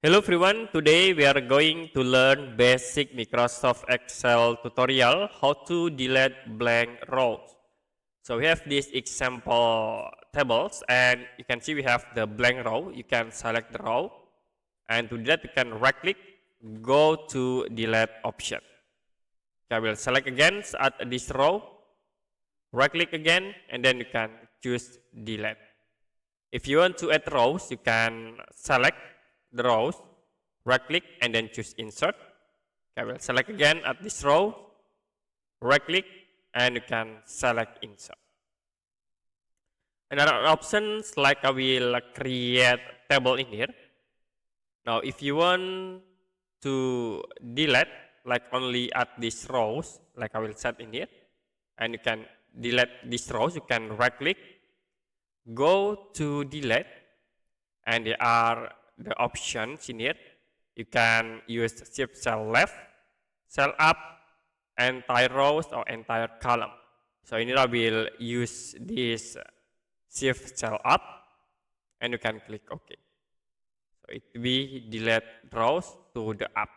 Hello everyone, today we are going to learn basic Microsoft Excel tutorial how to delete blank rows. So we have these example tables and you can see we have the blank row. You can select the row and to delete you can right click, go to delete option. I will select again at this row, right click again and then you can choose delete. If you want to add rows, you can select the rows, right click and then choose insert. I will select again at this row, right click and you can select insert. Another options like I will create table in here. Now if you want to delete like only at these rows, like I will set in here, and you can delete these rows, you can right click, go to delete, and there are the options in here. You can use shift cell left, cell up, entire rows or entire column. So in here I will use this shift cell up and you can click OK. So it will delete rows to the up.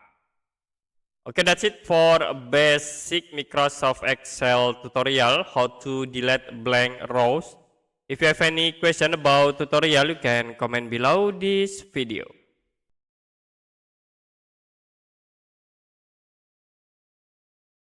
Okay, that's it for a basic Microsoft Excel tutorial how to delete blank rows. If you have any question about tutorial, you can comment below this video.